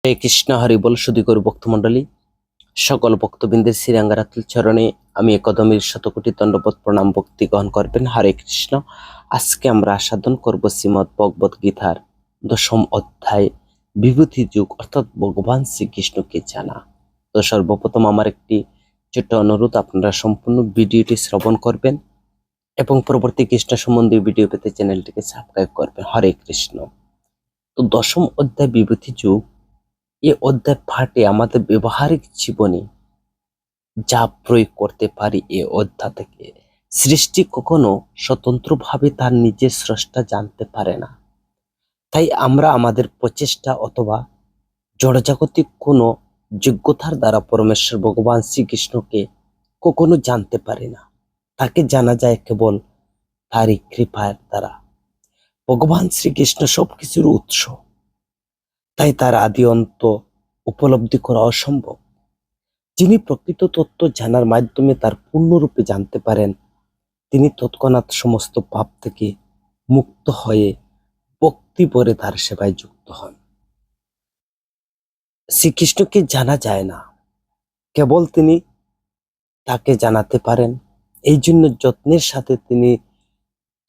হে কৃষ্ণ হরি বল সুধীকর ভক্তমণ্ডলী, সকল ভক্তবৃন্দের শ্রীরাঙ্গারাতুল চরণে আমি একদমীর শতকোটি দণ্ডবত প্রণাম ভক্তি গ্রহণ করবেন। হরে কৃষ্ণ। আজকে আমরা আস্বাদন করব শ্রীমদ্ ভগবত গীতার 10ম অধ্যায় বিভূতি যুগ, অর্থাৎ ভগবান শ্রীকৃষ্ণকে জানা। তো সর্বপ্রথম আমার একটি ছোট্ট অনুরোধ, আপনারা সম্পূর্ণ ভিডিওটি শ্রবণ করবেন এবং পরবর্তী কৃষ্ণ সম্বন্ধীয় ভিডিও পেতে চ্যানেলটিকে সাবস্ক্রাইব করবেন। হরে কৃষ্ণ। তো 10ম অধ্যায় বিভূতি যুগ, এই অধ্যায় পাঠে আমাদের ব্যবহারিক জীবনে যা প্রয়োগ করতে পারি এ অধ্যায় থেকে। সৃষ্টি কখনো স্বতন্ত্রভাবে তার নিজের স্রষ্টা জানতে পারে না, তাই আমরা আমাদের প্রচেষ্টা অথবা জড়জাগতিক কোনো যোগ্যতার দ্বারা পরমেশ্বর ভগবান শ্রীকৃষ্ণকে কখনো জানতে পারি না। তাকে জানা যায় কেবল তারই কৃপার দ্বারা। ভগবান শ্রীকৃষ্ণ সবকিছুর উৎস, তাই তার আদি অন্ত উপলব্ধি করা অসম্ভব। যিনি প্রকৃত তত্ত্ব জানার মাধ্যমে তার পূর্ণরূপে জানতে পারেন, তিনি তৎক্ষণাৎ সমস্ত পাপ থেকে মুক্ত হয়ে ভক্তি ভরে তার সেবায় যুক্ত হন। শ্রীকৃষ্ণকে জানা যায় না, কেবল তিনি তাকে জানাতে পারেন। এই জন্য যত্নের সাথে তিনি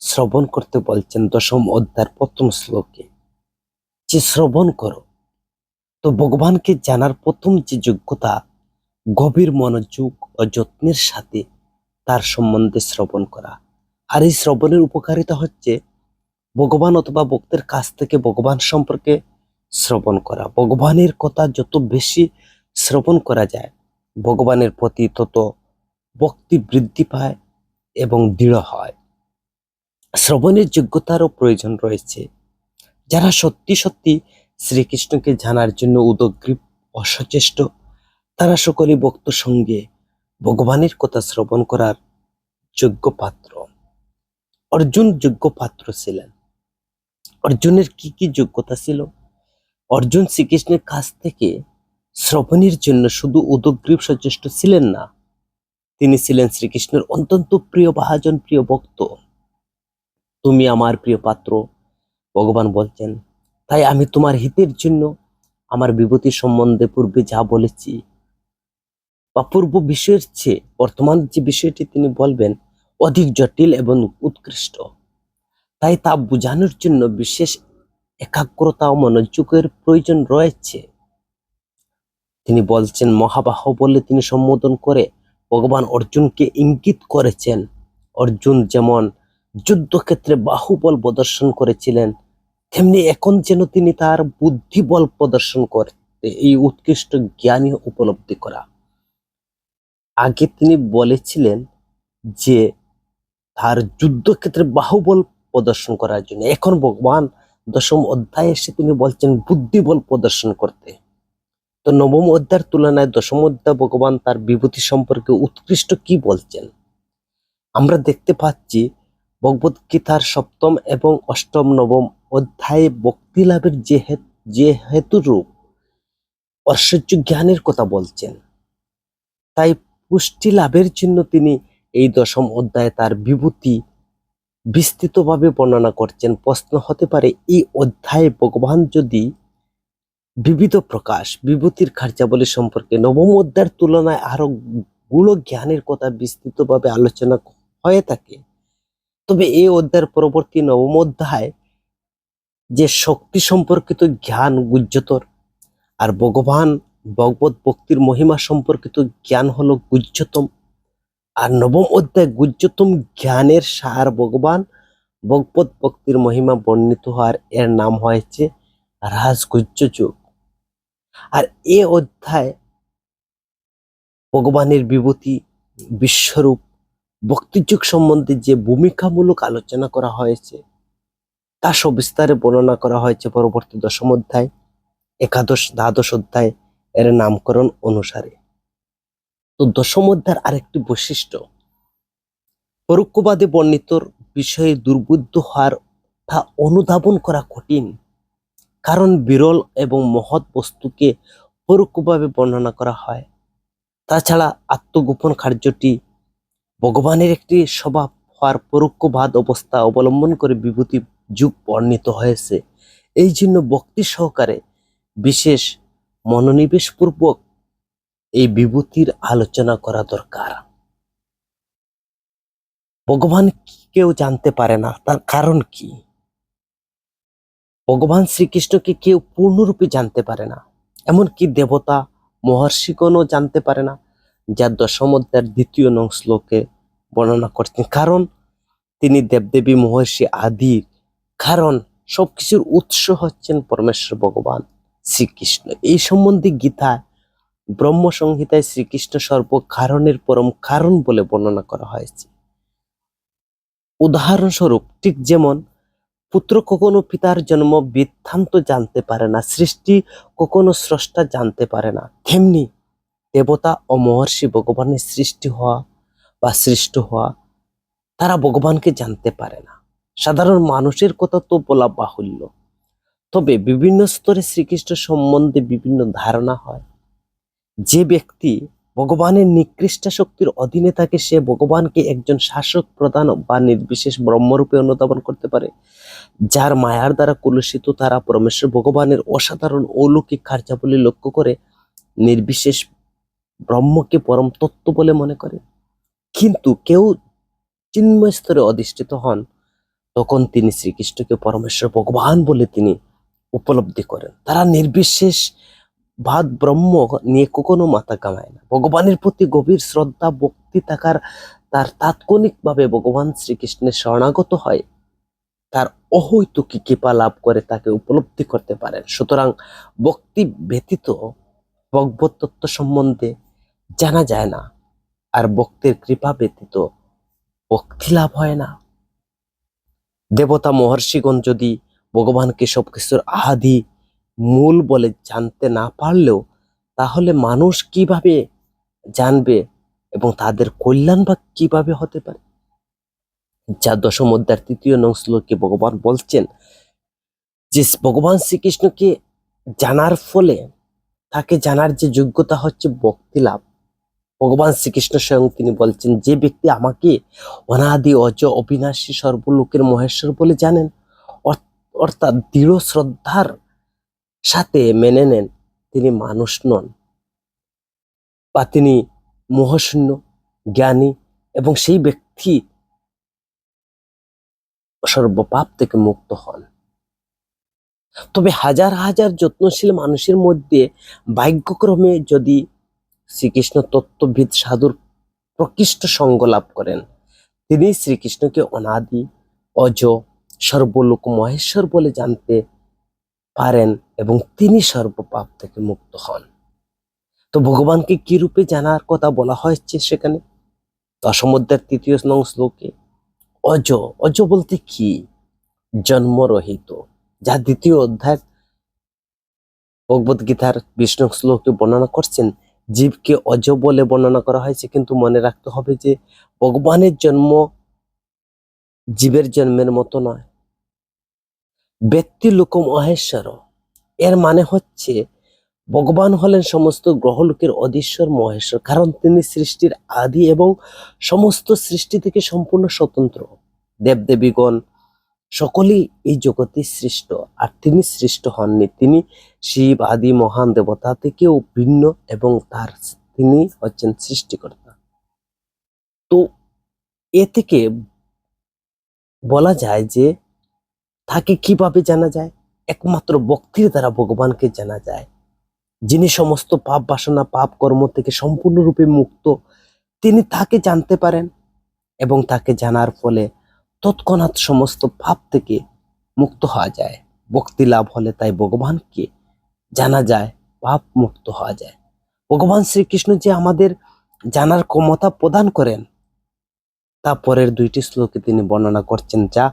শ্রবণ করতে বলছেন 10ম অধ্যায়ের প্রথম শ্লোকে, যে শ্রবণ করো। তো ভগবানকে জানার প্রথম যে যোগ্যতা, গভীর মনোযোগ ও যত্নের সাথে তার সম্বন্ধে শ্রবণ করা। আর এই শ্রবণের উপকারিতা হচ্ছে ভগবান অথবা ভক্তের কাছ থেকে ভগবান সম্পর্কে শ্রবণ করা। ভগবানের কথা যত বেশি শ্রবণ করা যায়, ভগবানের প্রতি তত ভক্তি বৃদ্ধি পায় এবং দৃঢ় হয়। শ্রবণের যোগ্যতারও প্রয়োজন রয়েছে। যারা সত্যি সত্যি শ্রীকৃষ্ণকে জানার জন্য উদগ্রীব ও সচেষ্ট, তারা সকলে ভক্ত সঙ্গে ভগবানের কথা শ্রবণ করার যোগ্য পাত্র। অর্জুন যোগ্য পাত্র ছিলেন। অর্জুনের কি কি যোগ্যতা ছিল? অর্জুন শ্রীকৃষ্ণের কাছ থেকে শ্রবণের জন্য শুধু উদগ্রীব সচেষ্ট ছিলেন না, তিনি ছিলেন শ্রীকৃষ্ণের অত্যন্ত প্রিয় ভাজন, প্রিয় ভক্ত। তুমি আমার প্রিয় পাত্র, ভগবান বলছেন, তাই আমি তোমার হিতের জন্য আমার বিভূতি সম্বন্ধে পূর্বে যা বলেছি বা পূর্ব বিষয়ের চেয়ে বর্তমান যে বিষয়টি তিনি বলবেন অধিক জটিল এবং উৎকৃষ্ট, তাই তা বোঝানোর জন্য বিশেষ একাগ্রতা ও মনোযোগের প্রয়োজন রয়েছে। তিনি বলছেন, মহাবাহ বলে তিনি সম্বোধন করে ভগবান অর্জুনকে ইঙ্গিত করেছেন। অর্জুন যেমন যুদ্ধক্ষেত্রে বাহুবল প্রদর্শন করেছিলেন, তেমনি এখন যেন তিনি তার বুদ্ধিবল প্রদর্শন করতে এই উৎকৃষ্ট জ্ঞানী উপলব্ধি করা। আগে তিনি বলেছিলেন যে তার যুদ্ধক্ষেত্রে বাহুবল প্রদর্শন করার জন্য, এখন ভগবান 10ম অধ্যায়ে এসে তিনি বলছেন বুদ্ধিবল প্রদর্শন করতে। তো 9ম অধ্যায়ের তুলনায় 10ম অধ্যায় ভগবান তার বিভূতি সম্পর্কে উৎকৃষ্ট কি বলছেন আমরা দেখতে পাচ্ছি। ভগবত গীতার 7ম এবং 8ম 9ম অধ্যায়ে ভক্তি লাভের যে হেতুরূপ ঐশ্বর্য জ্ঞানের কথা বলছেন, তাই পুষ্টি লাভের জন্য তিনি এই 10ম অধ্যায়ে তার বিভূতি বিস্তৃতভাবে বর্ণনা করছেন। প্রশ্ন হতে পারে, এই অধ্যায়ে ভগবান যদি বিবিধ প্রকাশ বিভূতির কার্যাবলী সম্পর্কে 9ম অধ্যায়ের তুলনায় আরো গুলো জ্ঞানের কথা বিস্তৃতভাবে আলোচনা হয়ে থাকে, তবে এই অধ্যায়ের পরবর্তী 9ম অধ্যায় যে শক্তি সম্পর্কিত জ্ঞান গুহ্যতর, আর ভগবত ভক্তির মহিমা সম্পর্কিত জ্ঞান হলো গুহ্যতম। আর 9ম অধ্যায় গুহ্যতম জ্ঞানের সার ভগবত ভক্তির মহিমা বর্ণিত হওয়ার এর নাম হয়েছে রাজগুহ্য যুগ। আর এ অধ্যায় ভগবানের বিভূতি, বিশ্বরূপ, ভক্তিযুগ সম্বন্ধে যে ভূমিকামূলক আলোচনা করা হয়েছে তা সবিস্তারে বর্ণনা করা হয়েছে পরবর্তী 10ম অধ্যায়, একাদশ, দ্বাদশ অধ্যায় এর নামকরণ অনুসারে। তো 10ম অধ্যায়ের আরেকটি বৈশিষ্ট্য, পরোক্ষবাদে বর্ণিত বিষয়ে দুর্বুদ্ধ হওয়ার তা অনুধাবন করা কঠিন, কারণ বিরল এবং মহৎ বস্তুকে পরোক্ষভাবে বর্ণনা করা হয়। তাছাড়া আত্মগোপন কার্যটি ভগবানের একটি স্বভাব হওয়ার পরোক্ষবাদ অবস্থা অবলম্বন করে বিভূতি যুগ বর্ণিত হয়েছে। এই জন্য ভক্তি সহকারে বিশেষ মনোনিবেশ পূর্বক এই বিভূতির আলোচনা করা দরকার। ভগবান কেউ জানতে পারে না, তার কারণ কি? ভগবান শ্রীকৃষ্ণকে কেউ পূর্ণরূপে জানতে পারে না, এমনকি দেবতা মহর্ষিগণও জানতে পারে না, যা দশম অধ্যায়ের 2 নং শ্লোকে বর্ণনা করছেন। কারণ তিনি দেবদেবী মহর্ষি আদির কারণ, সবকিছুর উৎস হচ্ছেন পরমেশ্বর ভগবান শ্রীকৃষ্ণ। এই সম্বন্ধে গীতায় ব্রহ্ম সংহিতায় শ্রীকৃষ্ণ সর্বকারণের পরম কারণ বলে বর্ণনা করা হয়েছে। উদাহরণস্বরূপ, ঠিক যেমন পুত্র কখনো পিতার জন্ম বৃত্তান্ত জানতে পারে না, সৃষ্টি কখনো স্রষ্টা জানতে পারে না, তেমনি দেবতা ও মহর্ষি ভগবানের সৃষ্টি হওয়া বা সৃষ্ট হওয়া তারা ভগবানকে জানতে পারে না। সাধারণ মানুষের কথা তো বলা বাহুল্য, তবে বিভিন্ন স্তরে শ্রীকৃষ্ণ সম্বন্ধে বিভিন্ন ধারণা হয়। যে ব্যক্তি ভগবানের নিকৃষ্ট শক্তির অধীনে থাকে, সে ভগবানকে একজন শাসক, প্রধান বা নির্বিশেষ ব্রহ্মরূপে অনুধাবন করতে পারে। যার মায়ার দ্বারা কলুষিত, তারা পরমেশ্বর ভগবানের অসাধারণ অলৌকিক কার্যাবলী লক্ষ্য করে নির্বিশেষ ব্রহ্মকে পরম তত্ত্ব বলে মনে করে। কিন্তু কেউ চিন্ময় স্তরে অধিষ্ঠিত হন, তখন তিনি শ্রীকৃষ্ণকে পরমেশ্বর ভগবান বলে তিনি উপলব্ধি করেন। তারা নির্বিশেষ ভাদ ব্রহ্ম নিয়ে কখনো মাথা কামায় না। ভগবানের প্রতি গভীর শ্রদ্ধা ভক্তি থাকার তার তাৎক্ষণিকভাবে ভগবান শ্রীকৃষ্ণের শরণাগত হয়, তার অহৈতুকী কৃপা লাভ করে তাকে উপলব্ধি করতে পারেন। সুতরাং ভক্তি ব্যতীত ভগবত তত্ত্ব সম্বন্ধে জানা যায় না, আর ভক্তের কৃপা ব্যতীত ভক্তি লাভ হয় না। দেবতা মহর্ষিগণ যদি ভগবানকে সবকিছুর আদি মূল বলে জানতে না পারলেও, তাহলে মানুষ কিভাবে জানবে এবং তাদের কল্যাণ বা কিভাবে হতে পারে? যা দশম অধ্যায়ের 3 নং শ্লোকে ভগবান বলছেন যে ভগবান শ্রীকৃষ্ণকে জানার ফলে তাকে জানার যে যোগ্যতা হচ্ছে ভক্তি লাভ। ভগবান শ্রীকৃষ্ণ স্বয়ং তিনি বলছেন, যে ব্যক্তি আমাকে অনাদি অজ অবিনাশী সর্বলোকের মহেশ্বর বলে জানেন, অর্থাৎ দৃঢ় শ্রদ্ধার সাথে মেনে নেন, তিনি মানুষ নন, বা তিনি মোহশূন্য জ্ঞানী, এবং সেই ব্যক্তি সর্বপাপ থেকে মুক্ত হন। তবে হাজার হাজার যত্নশীল মানুষের মধ্যে ভাগ্যক্রমে যদি শ্রীকৃষ্ণ তত্ত্ববিদ সাধুর প্রকৃষ্ট সঙ্গ লাভ করেন, তিনি শ্রীকৃষ্ণকে অনাদি অজ সর্বলোক মহেশ্বর বলে জানতে পারেন এবং তিনি সর্বপাপ থেকে মুক্ত হন। তো ভগবানকে কি রূপে জানার কথা বলা হয়েছে সেখানে দশম অধ্যায়ের 3 নং শ্লোকে? অজ, অজ বলতে কি? জন্মরহিত, যা 2 অধ্যায় ভগবত গীতার 20 নং শ্লোকে বর্ণনা করছেন। জীবকে অজ বলে বর্ণনা করা হয়েছে, কিন্তু মনে রাখতে হবে যে ভগবানের জন্ম জীবের জন্মের মতো নয়। ব্যক্তি লোক মহেশ্বর, এর মানে হচ্ছে ভগবান হলেন সমস্ত গ্রহলোকের অধীশ্বর মহেশ্বর, কারণ তিনি সৃষ্টির আদি এবং সমস্ত সৃষ্টি থেকে সম্পূর্ণ স্বতন্ত্র। দেবদেবীগণ সকলেই এই জগতে সৃষ্ট, আর তিনি সৃষ্ট হননি। তিনি শিব আদি মহান দেবতা থেকেও ভিন্ন এবং তিনি হচ্ছেন সৃষ্টিকর্তা। তো এ থেকে বলা যায় যে তাকে কিভাবে জানা যায়? একমাত্র ভক্তির দ্বারা ভগবানকে জানা যায়। যিনি সমস্ত পাপ বাসনা পাপ কর্ম থেকে সম্পূর্ণরূপে মুক্ত, তিনি তাকে জানতে পারেন এবং তাকে জানার ফলে তৎক্ষণাৎ সমস্ত পাপ থেকে মুক্ত হওয়া যায়। ভক্তি লাভ হলে তাই ভগবানকে জানা যায়, পাপ মুক্ত হওয়া যায়। ভগবান শ্রীকৃষ্ণ যে আমাদের জানার ক্ষমতা প্রদান করেন, তা পরের 2টি শ্লোকে তিনি বর্ণনা করছেন, যা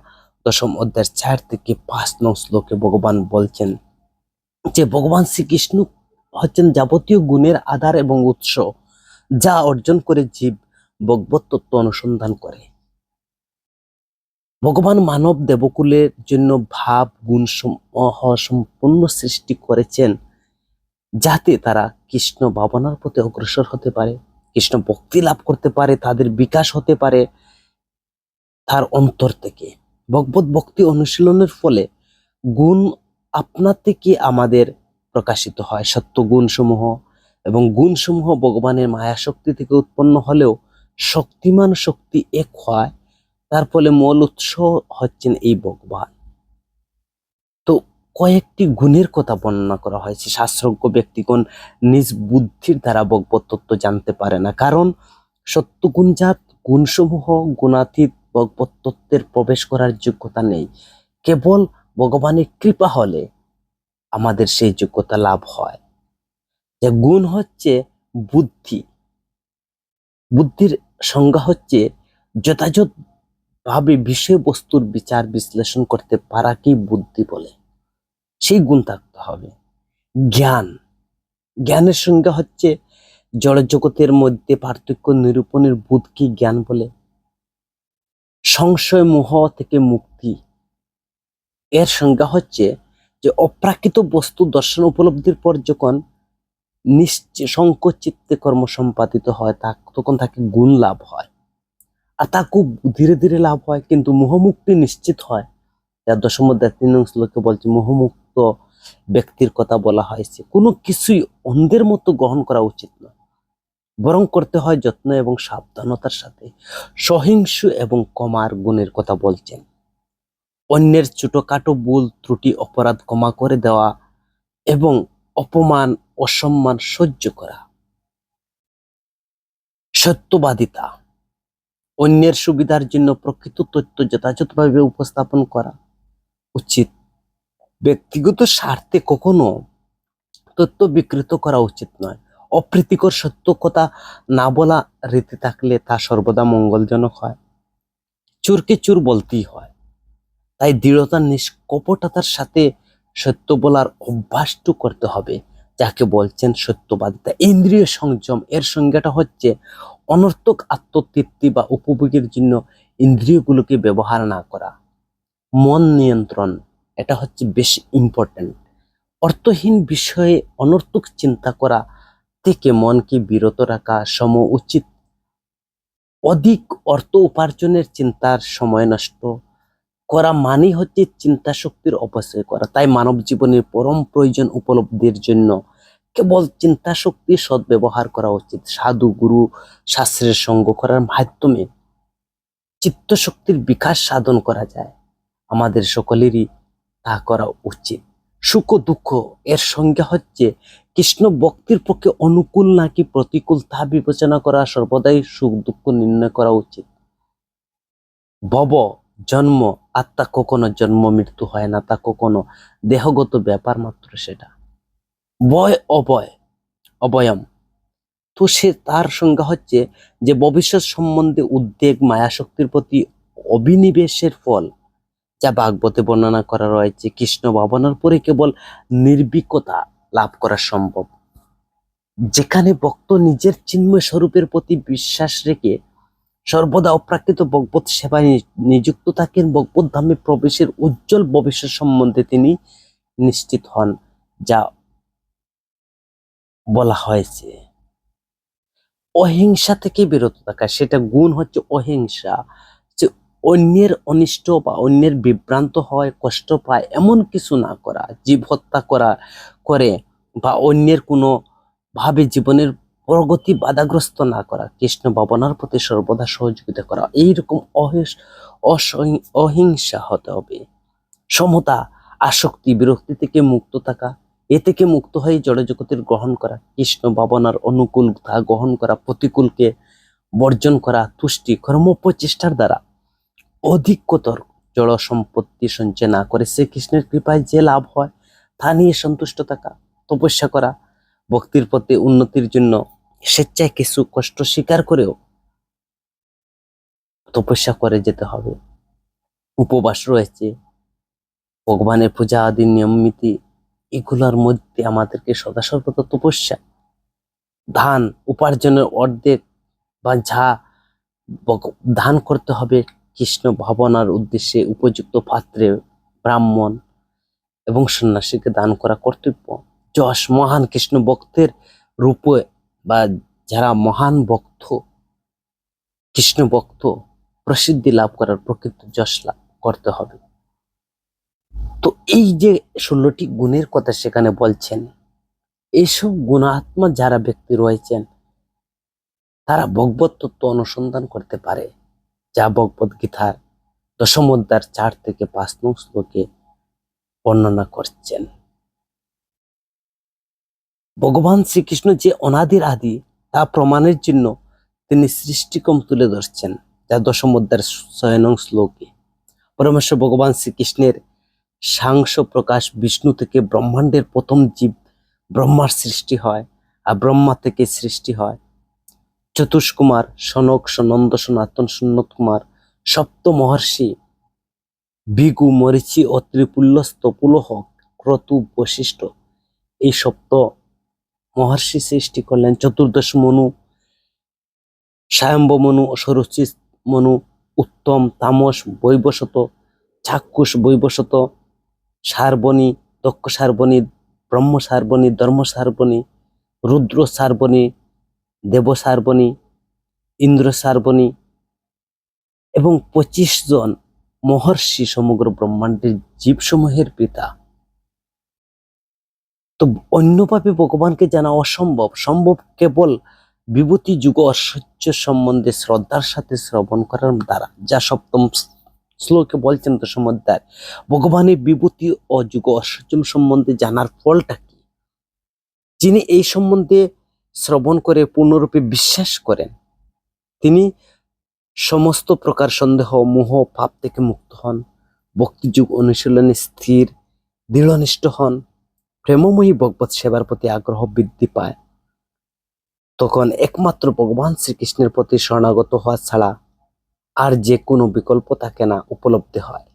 দশম অধ্যায়ের 4 থেকে 5 নং শ্লোকে ভগবান বলছেন যে ভগবান শ্রীকৃষ্ণ হচ্ছেন যাবতীয় গুণের আধার এবং উৎস, যা অর্জন করে জীব ভগবত তত্ত্ব অনুসন্ধান করে। ভগবান মানব দেবকুলের জন্য ভাব গুণ সম্পূর্ণ সৃষ্টি করেছেন, যাতে তারা কৃষ্ণ ভাবনার পথে অগ্রসর হতে পারে, কৃষ্ণ ভক্তি লাভ করতে পারে, তাদের বিকাশ হতে পারে তার অন্তর থেকে। ভগবত ভক্তি অনুশীলনের ফলে গুণ আপনা থেকে আমাদের প্রকাশিত হয়। সত্য গুণসমূহ এবং গুণসমূহ ভগবানের মায়া শক্তি থেকে উৎপন্ন হলেও শক্তিমান শক্তি এক হয়, তার ফলে মূল উৎস হচ্ছেন এই ভগবান। তো কয়েকটি গুণের কথা বর্ণনা করা হয়েছে। শাস্ত্রজ্ঞ ব্যক্তিগণ নিজ বুদ্ধির দ্বারা ভগবত তত্ত্ব জানতে পারে না, কারণ সত্যগুণজাত গুণসমূহ গুণাতীত ভগবত তত্ত্বের প্রবেশ করার যোগ্যতা নেই। কেবল ভগবানের কৃপা হলে আমাদের সেই যোগ্যতা লাভ হয়। যে গুণ হচ্ছে বুদ্ধি। বুদ্ধির সংজ্ঞা হচ্ছে যথাযথ ভাবে বিষয়বস্তুর বিচার বিশ্লেষণ করতে পারাকেই বুদ্ধি বলে। সেই গুণ থাকতে হবে। জ্ঞান, জ্ঞানের সংজ্ঞা হচ্ছে জড়জগতের মধ্যে পার্থক্য নিরূপণের বোধকে জ্ঞান বলে। সংশয় মোহ থেকে মুক্তি, এর সংজ্ঞা হচ্ছে যে অপ্রাকৃত বস্তু দর্শন উপলব্ধির পর যখন সংকোচিত্তে কর্ম সম্পাদিত হয় তখন তাকে গুণ লাভ হয়, আর তা খুব ধীরে ধীরে লাভ হয়, কিন্তু মোহমুক্তি নিশ্চিত হয়। যার দশম অধ্যায় 3 নং শ্লোকে বলছে মোহমুক্ত ব্যক্তির কথা বলা হয়েছে। কোনো কিছুই অন্ধের মতো গ্রহণ করা উচিত নয়, বরং করতে হয় যত্ন এবং সাবধানতার সাথে। সহিংসু এবং ক্ষমার গুণের কথা বলছেন। অন্যের ছোটখাটো ভুল ত্রুটি অপরাধ ক্ষমা করে দেওয়া এবং অপমান অসম্মান সহ্য করা। সত্যবাদিতা, অন্যের সুবিধার জন্য প্রকৃত তথ্য যথাযথভাবে উপস্থাপন করা উচিত। ব্যক্তিগত স্বার্থে কখনো তথ্য বিকৃত করা উচিত নয়। অপ্রীতিকর সত্য কথা না বলা রীতি থাকলে তা সর্বদা মঙ্গলজনক হয়। চোরকে চোর বলতেই হয়, তাই দৃঢ়তার নিষ্কপটতার সাথে সত্য বলার অভ্যাসটু করতে হবে, যাকে বলছেন সত্যবাদিতা। ইন্দ্রিয় সংযম, এর সংজ্ঞাটা হচ্ছে অনর্থক আত্মতৃপ্তি বা উপভোগের জন্য ইন্দ্রিয়গুলোকে ব্যবহার না করা। মন নিয়ন্ত্রণ, এটা হচ্ছে বেশি ইম্পর্টেন্ট। অর্থহীন বিষয়ে অনর্থক চিন্তা করা থেকে মনকে বিরত রাখা উচিত। অধিক অর্থ উপার্জনের চিন্তার সময় নষ্ট করা মানে হচ্ছে চিন্তা শক্তির অপচয় করা। তাই মানব জীবনের পরম প্রয়োজন উপলব্ধির জন্য কেবল চিন্তা শক্তির সদ্ব্যবহার করা উচিত। সাধু গুরু শাস্ত্রের সঙ্গ করার মাধ্যমে চিত্ত শক্তির বিকাশ সাধন করা যায়। আমাদের সকলেরই তা করা উচিত। সুখ দুঃখ, এর সংজ্ঞা হচ্ছে কৃষ্ণ ভক্তির পক্ষে অনুকূল নাকি প্রতিকূল তা বিবেচনা করা। সর্বদাই সুখ দুঃখ নির্ণয় করা উচিত। ভব, জন্ম, আত্মা কখনো জন্ম মৃত্যু হয় না, তা কখনো দেহগত ব্যাপার মাত্র সেটা। ভয় অভয়ম, তো সে তার সংজ্ঞা হচ্ছে যে ভবিষ্যৎ সম্বন্ধে উদ্বেগ মায়াশক্তির প্রতি অভিনিবেশের ফল, যা ভাগবতে বর্ণনা করা রয়েছে। কৃষ্ণ ভাবনার পরে কেবল নির্ভীকতা লাভ করা সম্ভব। যেখানে ভক্ত নিজের চিন্ময় স্বরূপের প্রতি বিশ্বাস রেখে সর্বদা অপ্রাকৃত ভগবত সেবায় নিযুক্ত থাকেন, ভগবত ধামে প্রবেশের উজ্জ্বল ভবিষ্যৎ সম্বন্ধে তিনি নিশ্চিত হন, যা বলা হয়েছে। অহিংসা থেকে বিরত থাকা, সেটা গুণ হচ্ছে অহিংসা, যে অন্যের অনিষ্ট বা অন্যের বিভ্রান্ত হয় কষ্ট পায় এমন কিছু না করা, জীব হত্যা করে বা অন্যের কোনো ভাবে জীবনের প্রগতি বাধাগ্রস্ত না করা, কৃষ্ণ ভাবনার প্রতি সর্বদা সহযোগিতা করা, এইরকম অহিংসা হতে হবে। সমতা, আসক্তি বিরক্তি থেকে মুক্ত থাকা, এ থেকে মুক্ত হয়ে জড়জগতের গ্রহণ করা, কৃষ্ণ ভাবনার অনুকূল তা গ্রহণ করা, প্রতিকূলকে বর্জন করা, তুষ্টি কর্ম প্রচেষ্টার দ্বারা অধিকতর জড় সম্পত্তি সঞ্চয় না করে শ্রীকৃষ্ণের কৃপায় যে লাভ হয় তা নিয়ে সন্তুষ্ট থাকা, তপস্যা করা, ভক্তির প্রতি উন্নতির জন্য স্বেচ্ছায় কিছু কষ্ট স্বীকার করেও তপস্যা করে যেতে হবে। উপবাস রয়েছে, ভগবানের পূজা আদি নিয়মনীতি, এগুলোর মধ্যে আমাদেরকে সদা সর্বদা তপস্যা, ধান উপার্জনের অর্ধেক বা যা দান করতে হবে কৃষ্ণ ভাবনার উদ্দেশ্যে উপযুক্ত পাত্রে ব্রাহ্মণ এবং সন্ন্যাসীকে দান করা কর্তব্য। যশ, মহান কৃষ্ণ ভক্তের রূপে বা যারা মহান ভক্ত কৃষ্ণ ভক্ত প্রসিদ্ধি লাভ করার প্রকৃত যশ লাভ করতে হবে। তো এই যে 16টি গুণের কথা সেখানে বলছেন, এইসব গুণাত্মা যারা ব্যক্তি রয়েছেন তারা ভগবত তত্ত্ব অনুসন্ধান করতে পারে, যা ভগবত গীতার দশম অধ্যায়ের 4 থেকে 5 নং শ্লোকে বর্ণনা করছেন। ভগবান শ্রীকৃষ্ণ যে অনাদির আদি তা প্রমাণের জন্য তিনি সৃষ্টিক্রম তুলে ধরছেন, যা দশম অধ্যায়ের 6 নং শ্লোকে। পরমেশ্বর ভগবান শ্রীকৃষ্ণের সাংস প্রকাশ বিষ্ণু থেকে ব্রহ্মাণ্ডের প্রথম জীব ব্রহ্মার সৃষ্টি হয়, আর ব্রহ্মা থেকে সৃষ্টি হয় চতুষ্কুমার, সনক, সনন্দ, সনাতন, সুন্নত কুমার, সপ্ত মহর্ষি ভিগু, মরিচি, অত্রি, পুল্লস্ত, পুলহ, ক্রতু, বশিষ্ঠ। এই সপ্ত মহর্ষি সৃষ্টি করলেন। চতুর্দশ মনু, সায়ম্ব মনু, সরুচি মনু, উত্তম, তামস, বৈবশত, চাক্ষুষ, বৈবশত, সার্বণী, দক্ষ সার্বণী, ব্রহ্ম সার্বণী, ধর্ম সার্বণী, রুদ্র সার্বণী, দেব সার্বণী, ইন্দ্র সার্বণী এবং 25 জন মহর্ষি সমগ্র ব্রহ্মাণ্ডের জীবসমূহের পিতা। তো অন্যভাবে ভগবানকে জানা অসম্ভব, সম্ভব কেবল বিভূতি যুগ ঐশ্বর্য সম্বন্ধে শ্রদ্ধার সাথে শ্রবণ করার দ্বারা, যা সপ্তম শ্লোকে বলছেন দশম অধ্যায়। ভগবানের বিভূতি ও যুগ ঐশ্বর্য সম্বন্ধে জানার ফলটা কি? যিনি এই সম্বন্ধে শ্রবণ করে পূর্ণরূপে বিশ্বাস করেন, তিনি সমস্ত প্রকার সন্দেহ, মোহ, পাপ থেকে মুক্ত হন, ভক্তিযুগ অনুশীলনে স্থির, দৃঢ়নিষ্ঠ হন, প্রেমময়ী ভগবত সেবার প্রতি আগ্রহ বৃদ্ধি পায়। তখন একমাত্র ভগবান শ্রীকৃষ্ণের প্রতি শরণাগত হওয়া ছাড়া আর যে কোনো বিকল্প থাকে না উপলব্ধি হয়।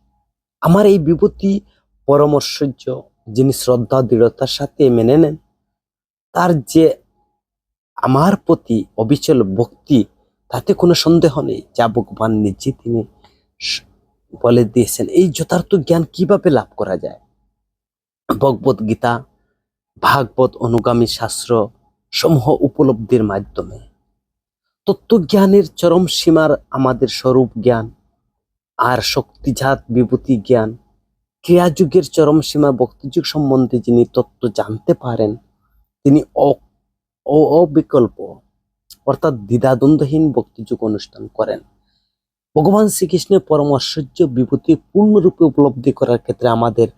আমার এই বিভূতি পরমৈশ্বর্য যিনি শ্রদ্ধা দৃঢ়তার সাথে মেনে নেন, তার যে আমার প্রতি অবিচল ভক্তি, তাতে কোনো সন্দেহ নেই, যা ভগবান নিজে তিনি বলে দিয়েছেন। এই যথার্থ জ্ঞান কিভাবে লাভ করা যায়? ভগবত গীতা, ভাগবত, অনুগামী শাস্ত্র সমূহ উপলব্ধির মাধ্যমে। তত্ত্বজ্ঞানের চরম সীমার আমাদের স্বরূপ জ্ঞান, আর শক্তিজাত বিভূতি জ্ঞান। ক্রিয়াযুগের চরম সীমা ভক্তিযুগ সম্বন্ধে যিনি তত্ত্ব জানতে পারেন, তিনি অবিকল্প অর্থাৎ দ্বিধাদ্বন্দ্বহীন ভক্তিযুগ অনুষ্ঠান করেন। ভগবান শ্রীকৃষ্ণের পরম ঐশ্বর্য বিভূতি পূর্ণরূপে উপলব্ধি করার ক্ষেত্রে আমাদের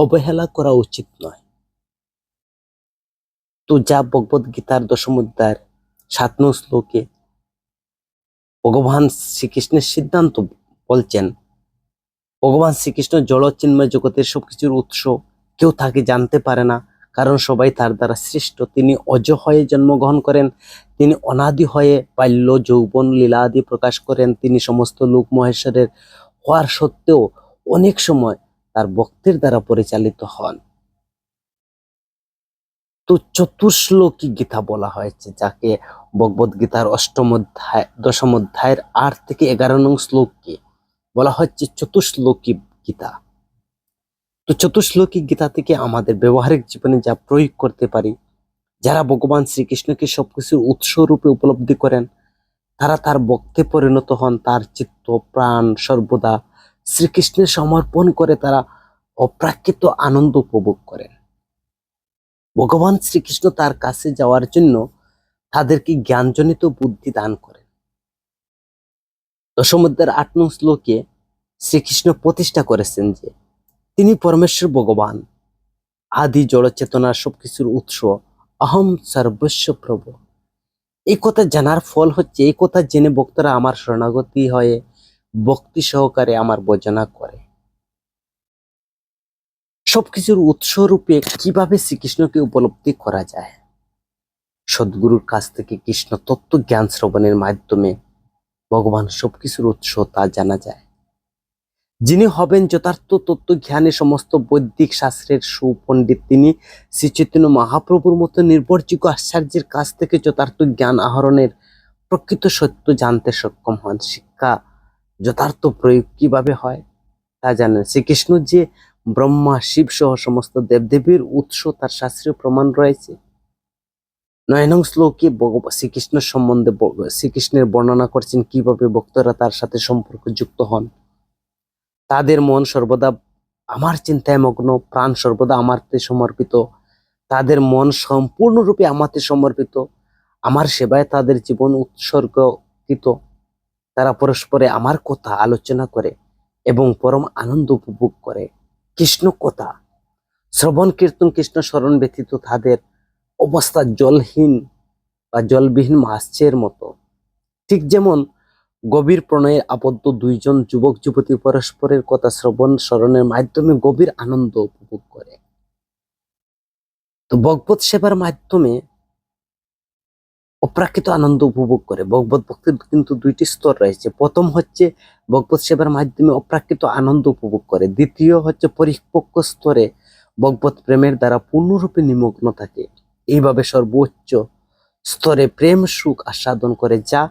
অবহেলা করা উচিত নয়। তো যা ভগবত গীতার দশম অধ্যায়ের 7 নং শ্লোকে ভগবান শ্রীকৃষ্ণের সিদ্ধান্ত বলছেন, ভগবান শ্রীকৃষ্ণ জড় চিন্ময় জগতের সবকিছুর উৎস, কেউ তাকে জানতে পারে না, কারণ সবাই তার দ্বারা সৃষ্ট। তিনি অজ হয়ে জন্মগ্রহণ করেন, তিনি অনাদি হয়ে বাল্য, যৌবন, লীলা আদি প্রকাশ করেন। তিনি সমস্ত লোক মহেশ্বরের হওয়ার সত্ত্বেও অনেক সময় তার ভক্তের দ্বারা পরিচালিত হন। তো চতুশ্লোকী গীতা বলা হয়েছে, যাকে ভগবত গীতার দশম অধ্যায়ের 8 থেকে 11 নং শ্লোককে বলা হচ্ছে চতুশ্লোকী গীতা। তো চতুশ্লোকী গীতা থেকে আমাদের ব্যবহারিক জীবনে যা প্রয়োগ করতে পারি, যারা ভগবান শ্রীকৃষ্ণকে সবকিছুর উৎস রূপে উপলব্ধি করেন, তারা তার ভক্তে পরিণত হন। তার চিত্ত প্রাণ সর্বদা শ্রীকৃষ্ণের সমর্পণ করে তারা অপ্রাকৃত আনন্দ উপভোগ করেন। ভগবান শ্রীকৃষ্ণ তার কাছে যাওয়ার জন্য তাদেরকে জ্ঞানজনিত বুদ্ধি দান করেন। দশম অধ্যায়ের 8 নং শ্লোকে শ্রীকৃষ্ণ প্রতিষ্ঠা করেছেন যে তিনি পরমেশ্বর ভগবান, আদি জড় চেতনার সবকিছুর উৎস, অহম সর্বস্ব প্রভু। এই কথা জানার ফল হচ্ছে, এই কথা জেনে ভক্তরা আমার শরণাগতি হয়ে ভক্তি সহকারে আমার ভজনা করে। সবকিছুর উৎস রূপে কিভাবে শ্রীকৃষ্ণকে উপলব্ধি করা যায়? সদ্গুরুর কাছ থেকে কৃষ্ণ তত্ত্ব জ্ঞান শ্রবণের মাধ্যমে ভগবান সবকিছুর উৎস তা জানা যায়। যিনি হবেন যথার্থ তত্ত্ব জ্ঞানে সমস্ত বৈদিক শাস্ত্রের সুপণ্ডিত, তিনি শ্রী চৈতন্য মহাপ্রভুর মতো নির্ভরযোগ্য আচার্যের কাছ থেকে যথার্থ জ্ঞান আহরণের প্রকৃত সত্য জানতে সক্ষম হন। শিক্ষা যথার্থ প্রয়োগ কিভাবে হয় তা জানেন। শ্রীকৃষ্ণ যে ব্রহ্মা, শিব সহ সমস্ত দেবদেবীর উৎস তার শাস্ত্রীয় প্রমাণ রয়েছে। 9 নং শ্লোকে শ্রীকৃষ্ণ সম্বন্ধে শ্রীকৃষ্ণের বর্ণনা করছেন কিভাবে ভক্তরা তার সাথে সম্পর্ক যুক্ত হন। তাদের মন সর্বদা আমার চিন্তায় মগ্ন, প্রাণ সর্বদা আমারতে সমর্পিত, তাদের মন সম্পূর্ণরূপে আমাতে সমর্পিত, আমার সেবায় তাদের জীবন উৎসর্গকৃত। তারা পরস্পরে আমার কথা আলোচনা করে এবং পরম আনন্দ উপভোগ করে। কৃষ্ণ কথা শ্রবণ কীর্তন কৃষ্ণ স্মরণ ব্যতীত তাদের অবস্থা জলহীন বা জলবিহীন মাছের মতো। ঠিক যেমন গভীর প্রণয়ে আবদ্ধ দুইজন যুবক যুবতী পরস্পরের কথা শ্রবণ স্মরণের মাধ্যমে গভীর আনন্দ উপভোগ করে। তো ভগবত সেবার মাধ্যমে অপ্রাকৃত আনন্দ উপভোগ করে। ভগবত ভক্তির কিন্তু দুইটি স্তর রয়েছে। প্রথম হচ্ছে ভগবত সেবার মাধ্যমে অপ্রাকৃত আনন্দ উপভোগ করে, দ্বিতীয় হচ্ছে পরিপক্ক স্তরে ভগবত প্রেমের দ্বারা পূর্ণরূপে নিমগ্ন থাকে। এইভাবে সর্বোচ্চ স্তরে প্রেম সুখ আস্বাদন করে, যা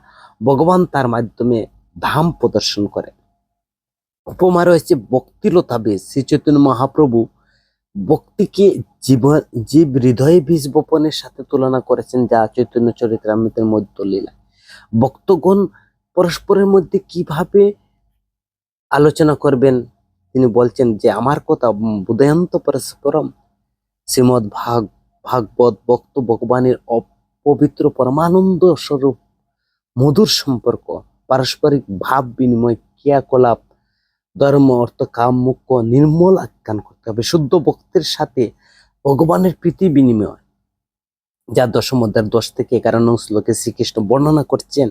ভগবান তার মাধ্যমে ধাম প্রদর্শন করে। উপমা রয়েছে ভক্তিলতা বীজ। শ্রী চৈতন্য মহাপ্রভু ভক্তিকে জীব হৃদয়ে বীজ বপনের সাথে তুলনা করেছেন, যা চৈতন্য চরিতামৃতের মধ্য লীলা। ভক্তগণ পরস্পরের মধ্যে কিভাবে আলোচনা করবেন তিনি বলছেন যে আমার কথা বুদয়ন্ত পরস্পরম। শ্রীমদ ভাগবত ভক্ত ভগবানের অপবিত্র পরমানন্দ স্বরূপ মধুর সম্পর্ক, পারস্পরিক ভাব বিনিময়, ক্রিয়াকলাপ, ধর্ম অর্থ কাম মুখ্য নির্মল আখ্যান করতে হবে। শুদ্ধ ভক্তের সাথে ভগবানের প্রীতি বিনিময়, যা দশম অধ্যায়ের 10 থেকে 11 নং শ্লোকে শ্রীকৃষ্ণ বর্ণনা করছেন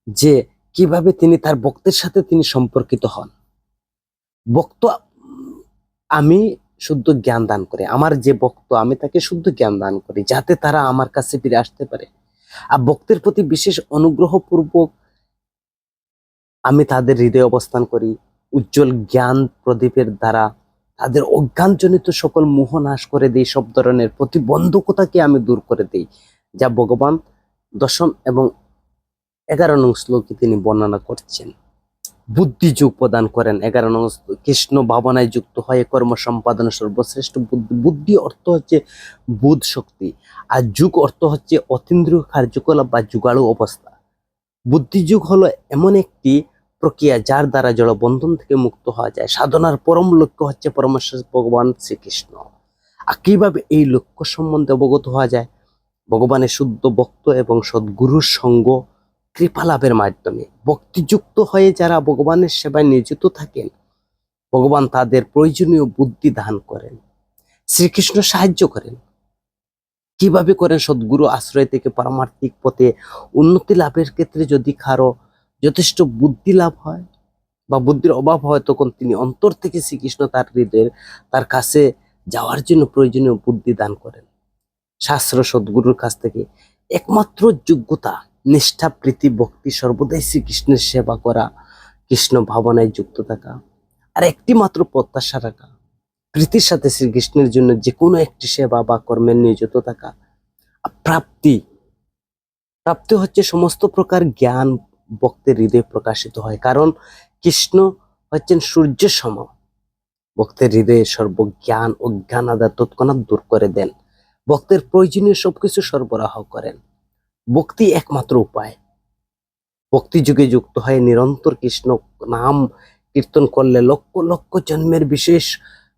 যে কিভাবে তিনি তার ভক্তের সাথে তিনি সম্পর্কিত হন। ভক্ত আমি শুদ্ধ জ্ঞান দান করি, আমার যে ভক্ত আমি তাকে শুদ্ধ জ্ঞান দান করি যাতে তারা আমার কাছে ফিরে আসতে পারে। আর ভক্তের প্রতি বিশেষ অনুগ্রহ পূর্বক আমি তাদের হৃদয়ে অবস্থান করি। উজ্জ্বল জ্ঞান প্রদীপের দ্বারা তাদের অজ্ঞানজনিত সকল মোহ নাশ করে দিই। সব ধরনের প্রতিবন্ধকতাকে আমি দূর করে দিই, যা ভগবান 10 এবং 11 নং শ্লোকে তিনি বর্ণনা করছেন। বুদ্ধি যুগ প্রদান করেন। 11 নং কৃষ্ণ ভাবনায় যুক্ত হয়ে কর্ম সম্পাদন সর্বশ্রেষ্ঠ বুদ্ধি। বুদ্ধি অর্থ হচ্ছে বুধ শক্তি, আর যুগ অর্থ হচ্ছে অতীন্দ্রিয় কার্যকলাপ বা যুগাড়ু অবস্থা। বুদ্ধিযুগ হলো এমন একটি প্রক্রিয়া যার দ্বারা জড়বন্ধন থেকে মুক্ত হওয়া যায়। সাধনার পরম লক্ষ্য হচ্ছে পরমেশ্বর ভগবান শ্রীকৃষ্ণ। আর কিভাবে এই লক্ষ্য সম্বন্ধে অবগত হওয়া যায়? ভগবানের শুদ্ধ ভক্ত এবং সদ্গুরুর সঙ্গ কৃপা লাভের মাধ্যমে। ভক্তিযুক্ত হয়ে যারা ভগবানের সেবায় নিয়োজিত থাকেন, ভগবান তাদের প্রয়োজনীয় বুদ্ধি দান করেন, শ্রীকৃষ্ণ সাহায্য করেন। কিভাবে করেন? সদ্গুরু আশ্রয় থেকে পারমার্থিক পথে উন্নতি লাভের ক্ষেত্রে যদি কারো যথেষ্ট বুদ্ধি লাভ হয় বা বুদ্ধির অভাব হয়, তখন তিনি অন্তর থেকে শ্রীকৃষ্ণ তার হৃদয়ের তার কাছে যাওয়ার জন্য প্রয়োজনীয় বুদ্ধি দান করেন। শাস্ত্র সদ্গুরুর কাছ থেকে একমাত্র যোগ্যতা নিষ্ঠা প্রীতি ভক্তি, সর্বদাই শ্রীকৃষ্ণের সেবা করা, কৃষ্ণ ভাবনায় যুক্ত থাকা, আর একটি মাত্র প্রত্যাশা রাখা, প্রীতির সাথে শ্রীকৃষ্ণের জন্য যে কোনো একটি সেবা বা কর্মে নিয়োজিত থাকা। প্রাপ্তি প্রাপ্তি হচ্ছে সমস্ত প্রকার জ্ঞান ভক্তের হৃদয়ে প্রকাশিত হয়, কারণ কৃষ্ণ হচ্ছেন সূর্যের সম। ভক্তের হৃদয়ে সর্বজ্ঞান অজ্ঞান আদা তৎক্ষণাৎ দূর করে দেন, ভক্তের প্রয়োজনীয় সবকিছু সরবরাহ করেন। ভক্তি একমাত্র উপায়। ভক্তি যুগে যুক্ত হয়ে নিরন্তর কৃষ্ণ নাম কীর্তন করলে লক্ষ লক্ষ জন্মের বিশেষ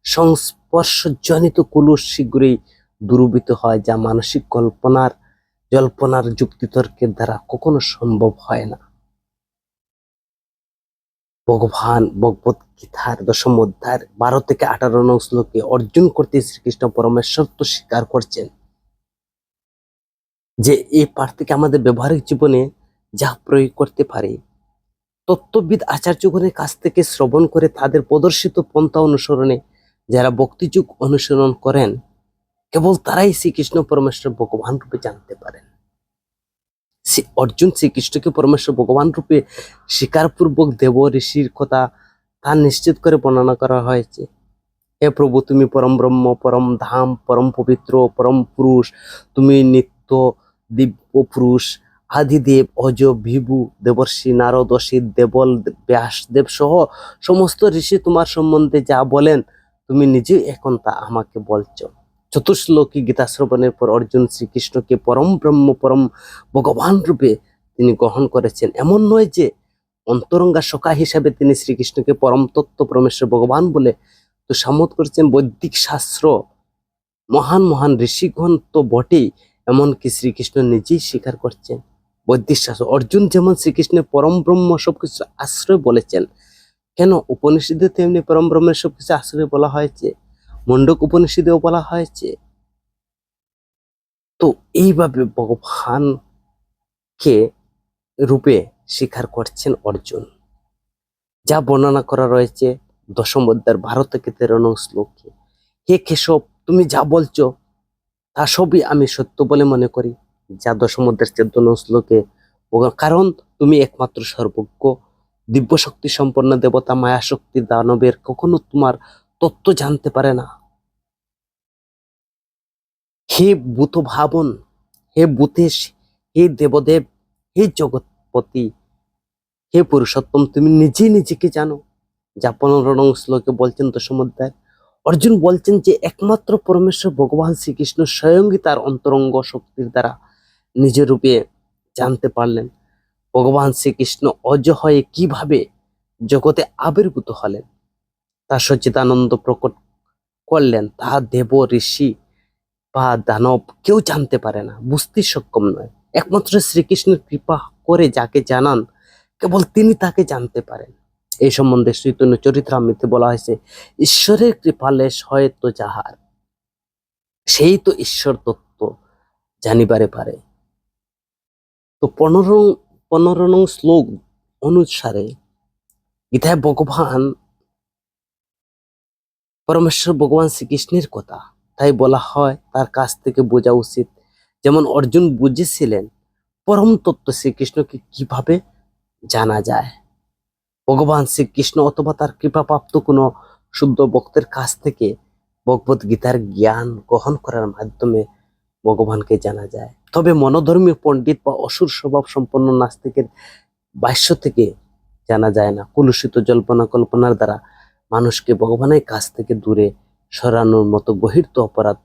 সংস্পর্শজনিত কুলুষ শীঘ্রই দূরীভূত হয়, যা মানসিক জল্পনার যুক্তিতর্কের দ্বারা কখনো সম্ভব হয় না। ভগবান ভগবত গীতার 10ম অধ্যায়ের 12 থেকে 18 নং শ্লোকে অর্জুন করতে শ্রীকৃষ্ণ পরমেশ্বর তো স্বীকার করছেন যে এই পাঠ থেকে আমাদের ব্যবহারিক জীবনে যা প্রয়োগ করতে পারে। তত্ত্ববিদ আচার্যগণের কাছ থেকে শ্রবণ করে তাদের প্রদর্শিত পন্থা অনুসরণে যারা ভক্তিযুগ অনুসরণ করেন, কেবল তারাই শ্রীকৃষ্ণ পরমেশ্বর ভগবান রূপে জানতে পারেন। অর্জুন শ্রীকৃষ্ণকে পরমেশ্বর ভগবান রূপে স্বীকারপূর্বক দেব ঋষির কথা তা নিশ্চিত করে বর্ণনা করা হয়েছে। হে প্রভু, তুমি পরম ব্রহ্ম, পরম ধাম, পরম পবিত্র, পরম পুরুষ। তুমি নিত্য দিব্য পুরুষ, আদিদেব, অজ, ভিভু, দেবর্ষি, নারদ, অসিত, দেবল, ব্যাসদেব সহ সমস্ত ঋষি তোমার সম্বন্ধে যা বলেন তুমি নিজে এখন তা আমাকে বলছ। চতুশ্লোকী গীতা শ্রবণের পর অর্জুন শ্রীকৃষ্ণকে পরম ব্রহ্ম পরম ভগবান রূপে তিনি গ্রহণ করেছেন। এমন নয় যে অন্তরঙ্গা সখা হিসাবে তিনি শ্রীকৃষ্ণকে পরম তত্ত্ব পরমেশ্বর ভগবান বলে তো সম্মত করেছেন। বৈদিক শাস্ত্র মহান মহান ঋষিগণ তো বটেই, এমনকি শ্রীকৃষ্ণ নিজেই স্বীকার করছেন। বৈদিক শাস্ত্র অর্জুন যেমন শ্রীকৃষ্ণের পরম ব্রহ্ম সবকিছু আশ্রয় বলেছেন, কেন উপনিষদে তেমনি পরম ব্রহ্মের সবকিছু আশ্রয় বলা হয়েছে, মুন্ডক উপনিষদেও বলা হয়েছে। তো এইভাবে ভগবানকে রূপে স্বীকার করছেন অর্জুন, যা বর্ণনা করা রয়েছে দশম অধ্যায়ের 12 থেকে 13 নং শ্লোকে। হে কেশব, তুমি যা বলছো তা সবই আমি সত্য বলে মনে করি, যা দশম অধ্যায়ের 14 নং শ্লোকে। কারণ তুমি একমাত্র সর্বজ্ঞ, দিব্য শক্তি সম্পন্ন দেবতা, মায়া শক্তির দানবের কখনো তোমার তত্ত্ব জানতে পারে না। হে ভূত ভাবন, হে ভূতেশ, হে দেবদেব, হে জগৎপতি, হে পুরুষোত্তম, তুমি নিজেই নিজেকে জানো, যা 15 নং শ্লোকে বলছেন দশম অধ্যায়। অর্জুন বলছেন যে একমাত্র পরমেশ্বর ভগবান শ্রীকৃষ্ণ স্বয়ংই তার অন্তরঙ্গ শক্তির দ্বারা নিজের রূপে জানতে পারলেন। ভগবান শ্রীকৃষ্ণ অজ হয়ে কিভাবে জগতে আবির্ভূত হলেন, তা সচ্চিদানন্দ প্রকট করলেন, তা দেব, ঋষি বা দানব কেউ জানতে পারে না, বুঝতে সক্ষম নয়। একমাত্র শ্রীকৃষ্ণের কৃপা করে যাকে জানান, কেবল তিনি তাকে জানতে পারেন। এই সম্বন্ধে চৈতন্য চরিতামৃতে বলা হয়েছে, ঈশ্বরের কৃপালেশ হয়তো যাহার, সেই তো ঈশ্বর তত্ত্ব জানিবারে পারে। তো 15 নং শ্লোক অনুসারে গীতায় পরমেশ্বর ভগবান শ্রীকৃষ্ণের কথা, তাই বলা হয় তার কাছ থেকে বোঝা উচিত। যেমন অর্জুন বুঝেছিলেন পরম তত্ত্ব শ্রীকৃষ্ণকে কিভাবে জানা যায়। ভগবান শ্রীকৃষ্ণ অথবা তার কৃপাপ্রাপ্ত কোনো শুদ্ধ ভক্তের কাছ থেকে ভগবত গীতার জ্ঞান গ্রহণ করার মাধ্যমে ভগবানকে জানা যায়। তবে মনোধর্মী পণ্ডিত বা অসুর স্বভাব সম্পন্ন নাস্তিকের ভাষ্য থেকে জানা যায় না। কলুষিত জল্পনা কল্পনার দ্বারা মানুষকে ভগবানের কাছ থেকে দূরে সরানোর মতো গভীর অপরাধ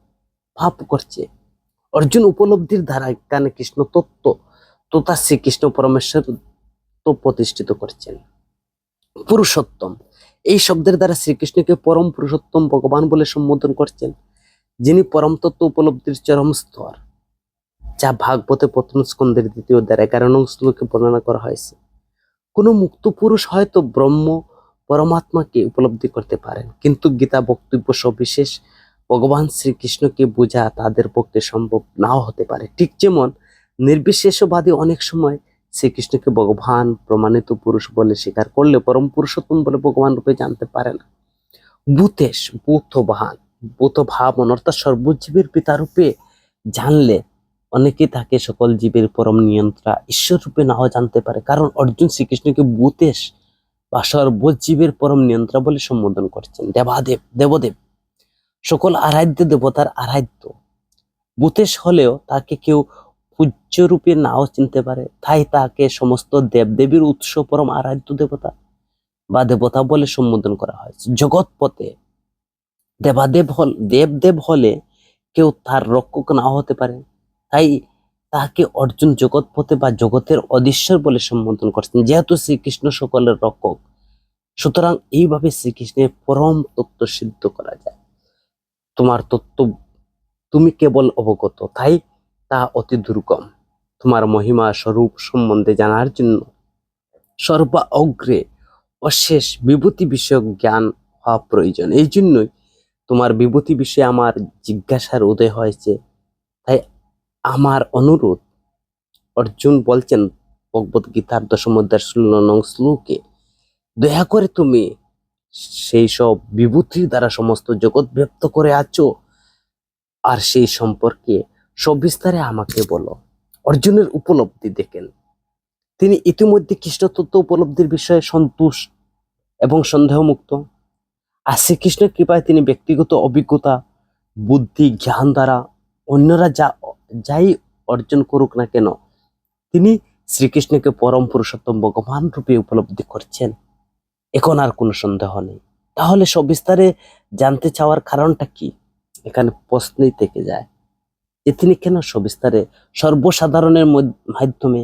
পাপ করছে। অর্জুন উপলব্ধির দ্বারা কানে কৃষ্ণ তত্ত্ব তথা শ্রীকৃষ্ণ পরমেশ্বর তো প্রতিষ্ঠিত করছেন। পুরুষোত্তম, এই শব্দের দ্বারা শ্রীকৃষ্ণকে পরম পুরুষোত্তম ভগবান বলে সম্বোধন করছেন, যিনি পরম তত্ত্ব উপলব্ধির চরম স্তর, যা ভাগবতে 1ম স্কন্ধের 2য় অধ্যায়ের 11 নং শ্লোকে বর্ণনা করা হয়েছে। কোন মুক্ত পুরুষ হয়তো ব্রহ্ম পরমাত্মাকে উপলব্ধি করতে পারেন, কিন্তু গীতা বক্তব্য সবিশেষ ভগবান শ্রীকৃষ্ণকে বোঝা তাদের পক্ষে সম্ভব নাও হতে পারে। ঠিক যেমন নির্বিশেষবাদী অনেক সময় শ্রীকৃষ্ণকে ভগবান প্রমাণিত পুরুষ বলে স্বীকার করলে পরম পুরুষোত্তম বলে ভগবান রূপে জানতে পারে না। ভূতেশ, ভূত ভাবন অর্থাৎ সর্বজীবের পিতা রূপে জানলে অনেকে তাকে সকল জীবের পরম নিয়ন্ত্রণ ঈশ্বর রূপে নাও জানতে পারে। কারণ অর্জুন শ্রীকৃষ্ণকে ভূতেশ বা সর্বজীবের পরম নিয়ন্ত্রণ বলে সম্বোধন করছেন। দেবদেব সকল আরাধ্য দেবতার আরাধ্য। ভূতেশ হলেও তাকে কেউ পূজ্য রূপে নাও চিনতে পারে, তাই তাকে সমস্ত দেবদেবীর উৎস পরম আরাধ্য দেবতা বা দেবতা বলে সম্বোধন করা হয়েছে। জগৎপথে দেবদেব হলে কেউ তার রক্ষক নাও হতে পারে, তাই তাকে অর্জুন জগৎপথে বা জগতের অধীশ্বর বলে সম্বোধন করছেন। যেহেতু শ্রীকৃষ্ণ সকলের রক্ষক, সুতরাং এইভাবে শ্রীকৃষ্ণের পরম তত্ত্ব সিদ্ধ করা যায়। তোমার তত্ত্ব তুমি কেবল অবগত, তাই তা অতি দুর্গম। তোমার মহিমা স্বরূপ সম্বন্ধে জানার জন্য সর্বা অগ্রে অশেষ বিভূতি বিষয়ক জ্ঞান হওয়া প্রয়োজন। এই জন্যই তোমার বিভূতি বিষয়ে আমার জিজ্ঞাসার উদয় হয়েছে। তাই আমার অনুরোধ, অর্জুন বলছেন ভগবত গীতার 10ম অধ্যায়ের 16 নং শ্লোকে, দয়া করে তুমি সেই সব বিভূতির দ্বারা সমস্ত জগৎ ব্যক্ত করে আছো, আর সেই সম্পর্কে সবিস্তারে আমাকে বলো। অর্জুনের উপলব্ধি দেখেন, তিনি ইতিমধ্যে কৃষ্ণ তত্ত্ব উপলব্ধির বিষয়ে সন্তুষ্ট এবং সন্দেহমুক্ত। আর শ্রীকৃষ্ণের কৃপায় তিনি ব্যক্তিগত অভিজ্ঞতা, বুদ্ধি, জ্ঞান দ্বারা অন্যরা যাই অর্জন করুক না কেন, তিনি শ্রীকৃষ্ণকে পরম পুরুষোত্তম ভগবান রূপে উপলব্ধি করছেন। এখন আর কোনো সন্দেহ নেই। তাহলে সবিস্তারে জানতে চাওয়ার কারণটা কি? এখানে প্রশ্নই থেকে যায় যে তিনি কেন সবিস্তারে সর্বসাধারণের মাধ্যমে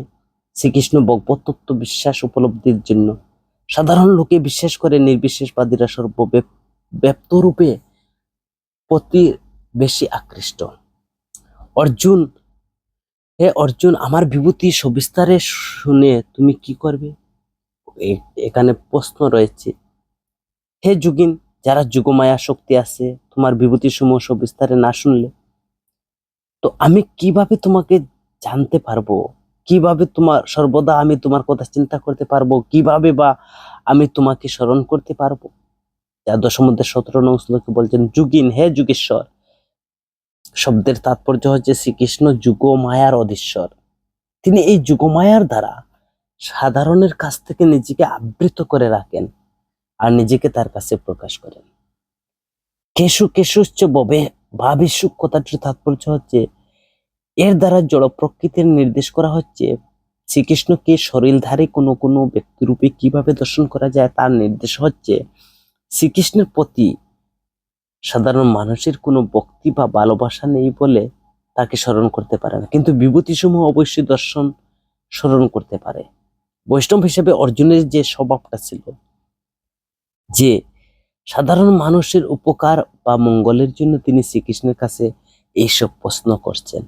শ্রীকৃষ্ণ ভগবত তত্ত্ব বিশ্বাস উপলব্ধির জন্য সাধারণ লোকে বিশ্বাস করে নির্বিশেষবাদীরা সর্বব্যাপ্ত রূপে প্রতি বেশি আকৃষ্ট। অর্জুন, হে অর্জুন, আমার বিভূতি সবিস্তারে শুনে তুমি কি করবে? এখানে প্রশ্ন রয়েছে। হে যোগিন, যারা যুগমায়া শক্তি আছে, তোমার বিভূতি সমূহ সবিস্তারে না শুনলে তো আমি কিভাবে তোমাকে জানতে পারবো? কিভাবে তোমার সর্বদা আমি তোমার কথা চিন্তা করতে পারবো? কিভাবে বা আমি তোমাকে স্মরণ করতে পারবো? যা দশমধ্যে 17 নং শ্লোকে বলছেন, যুগিন, হে যুগেশ্বর। শব্দের তাৎপর্য হচ্ছে শ্রীকৃষ্ণ যুগ মায়ার অধীশ্বর। তিনি এই যুগমায়ার দ্বারা সাধারণের কাছ থেকে নিজেকে আবৃত করে রাখেন আর নিজেকে তার কাছে প্রকাশ করেন। কেশু কেশুশ্চ ববে ভাবিসুক কথাটির তাৎপর্য হচ্ছে, এর দ্বারা জড় প্রকৃতির নির্দেশ করা হচ্ছে। শ্রীকৃষ্ণকে শরীরধারী কোনো কোনো ব্যক্তিরূপে কিভাবে দর্শন করা যায় তার নির্দেশ হচ্ছে। শ্রীকৃষ্ণের প্রতি সাধারণ মানুষের কোনো ভক্তি বা ভালোবাসা নেই বলে তাকে স্মরণ করতে পারে না, কিন্তু বিভূতিসমূহ অবশ্যই দর্শন স্মরণ করতে পারে। বৈষ্ণব হিসেবে অর্জুনের যে স্বভাবটা ছিল, যে সাধারণ মানুষের উপকার বা মঙ্গলের জন্য তিনি শ্রীকৃষ্ণের কাছে এইসব প্রশ্ন করছেন।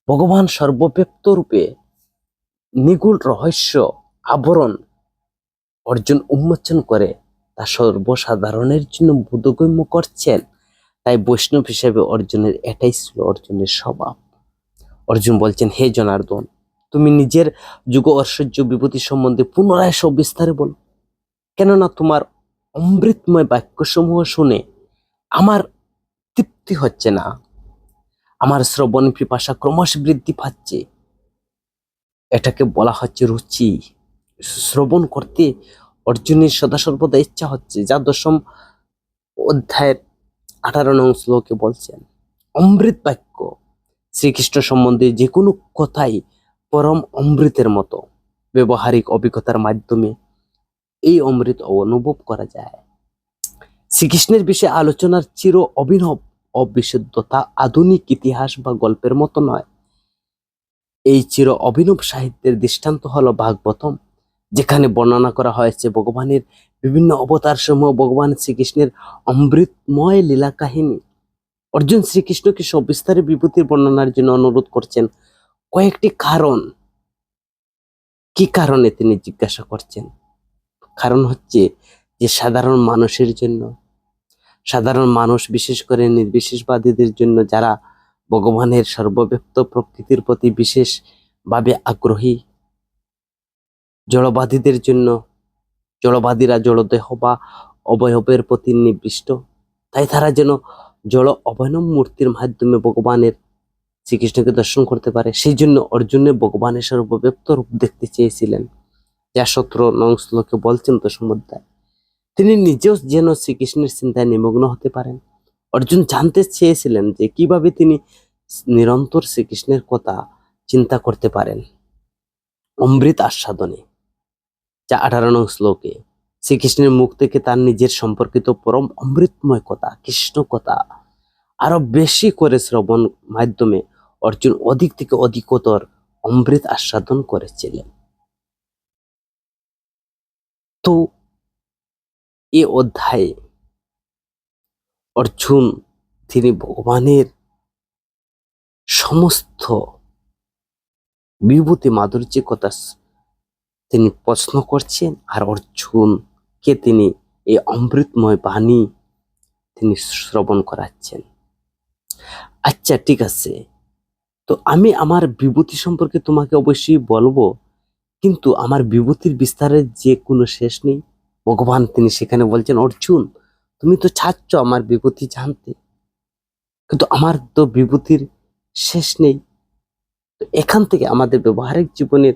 ভগবান সর্বব্যাপ্ত রূপে নিগূঢ় রহস্য আবরণ অর্জুন উন্মোচন করে তা সর্বসাধারণের জন্য বোধগম্য করছেন। তাই বৈষ্ণব হিসেবে অর্জুনের এটাই ছিল অর্জুনের স্বভাব। অর্জুন বলছেন, হে জনার্দন, তুমি নিজের যুগ ঐশ্বর্য বিভূতি সম্বন্ধে পুনরায় সবিস্তারে বলো, কেননা তোমার অমৃতময় বাক্যসমূহ শুনে আমার তৃপ্তি হচ্ছে না, আমার শ্রবণ পিপাসা ক্রমশ বৃদ্ধি পাচ্ছে। এটাকে বলা হচ্ছে রুচি। শ্রবণ করতে অর্জুনের সদা সর্বদা ইচ্ছা হচ্ছে, যা দশম অধ্যায়ের 18 নং শ্লোকে বলছেন। অমৃত বাক্য, শ্রীকৃষ্ণ সম্বন্ধে যে কোনো কথাই পরম অমৃতের মতো। ব্যবহারিক অভিজ্ঞতার মাধ্যমে এই অমৃত অনুভব করা যায়। শ্রীকৃষ্ণের বিষয়ে আলোচনার চির অভিনব অবিশুদ্ধতা আধুনিক ইতিহাস বা গল্পের মতো নয়। এই চির অভিনব সাহিত্যের দৃষ্টান্ত হলো ভাগবতম, যেখানে বর্ণনা করা হয়েছে ভগবানের বিভিন্ন অবতার সমূহ ভগবান শ্রীকৃষ্ণের অমৃতময় লীলা কাহিনী। অর্জুন শ্রীকৃষ্ণকে সবিস্তারে বিভূতির বর্ণনার জন্য অনুরোধ করছেন। কয়েকটি কারণ, কি কারণে তিনি জিজ্ঞাসা করছেন? কারণ হচ্ছে যে সাধারণ মানুষের জন্য, সাধারণ মানুষ বিশেষ করে নির্বিশেষবাদীদের জন্য, যারা ভগবানের সর্বব্যাপ্ত প্রকৃতির প্রতি বিশেষভাবে আগ্রহী, জড়বাদীদের জন্য, জড়বাদীরা জড়দেহ বা অবয়বের প্রতি নিবিষ্ট, তাই তারা যেন জড় অবয়ব মূর্তির মাধ্যমে ভগবানের শ্রীকৃষ্ণকে দর্শন করতে পারে। সেই জন্য অর্জুনের ভগবানের সর্বব্যাপ্ত রূপ দেখতে চেয়েছিলেন, যা 17 নং শ্লোকে বলছেন দশম অধ্যায়। তিনি নিজেও যেন শ্রীকৃষ্ণের চিন্তায় নিমগ্ন হতে পারেন। অর্জুন জানতে চেয়েছিলেন যে কিভাবে তিনি নিরন্তর শ্রীকৃষ্ণের কথা চিন্তা করতে পারেন অমৃত আস্বাদনে, যা 18 নং শ্লোকে শ্রীকৃষ্ণের মুখ থেকে তার নিজের সম্পর্কিত পরম অমৃতময় কথা, কৃষ্ণ কথা আরো বেশি করে শ্রবণ মাধ্যমে অর্জুন অধিক থেকে অধিকতর অমৃত আস্বাদন করেছিলেন। তো এ অধ্যায়ে অর্জুন তিনি ভগবানের সমস্ত বিভূতি মাধুর্যের কথা তিনি প্রশ্ন করছেন, আর অর্জুনকে তিনি এই অমৃতময় বাণী তিনি শ্রবণ করাচ্ছেন। আচ্ছা, ঠিক আছে, তো আমি আমার বিভূতি সম্পর্কে তোমাকে অবশ্যই বলবো, কিন্তু আমার বিভূতির বিস্তারের যে কোনো শেষ নেই। ভগবান তিনি সেখানে বলছেন, অর্জুন, তুমি তো চাচ্ছ আমার বিভূতি জানতে, কিন্তু আমার তো বিভূতির শেষ নেই। তো এখান থেকে আমাদের ব্যবহারিক জীবনের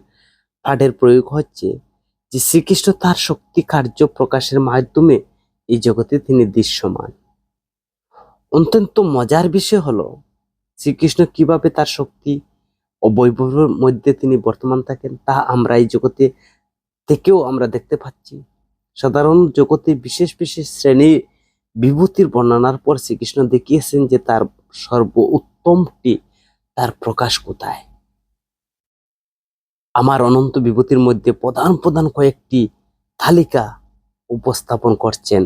পাঠের প্রয়োগ হচ্ছে যে শ্রীকৃষ্ণ তার শক্তি কার্য প্রকাশের মাধ্যমে এই জগতে তিনি দৃশ্যমান। অত্যন্ত মজার বিষয় হলো শ্রীকৃষ্ণ কিভাবে তার শক্তি ও বৈভবের মধ্যে তিনি বর্তমান থাকেন, তা আমরা এই জগতে থেকেও আমরা দেখতে পাচ্ছি। সাধারণ জগতে বিশেষ বিশেষ শ্রেণী বিভূতির বর্ণনার পর শ্রীকৃষ্ণ দেখিয়েছেন যে তার সর্ব উত্তমটি তার প্রকাশ কোথায়। আমার অনন্ত বিভূতির মধ্যে প্রধান প্রধান কয়েকটি তালিকা উপস্থাপন করছেন,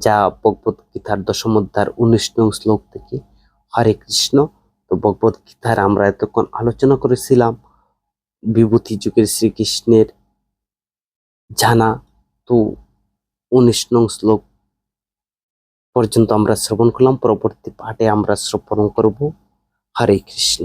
যা ভগবত গীতার দশম অধ্যায়ের 19 নং শ্লোক থেকে। হরে কৃষ্ণ। তো ভগবত গীতার আমরা এতক্ষণ আলোচনা করেছিলাম বিভূতি যুগের শ্রীকৃষ্ণের জানা। তো 19 নং শ্লোক পর্যন্ত আমরা শ্রবণ করলাম। পরবর্তী পাঠে আমরা শ্রবণ করব। হরে কৃষ্ণ।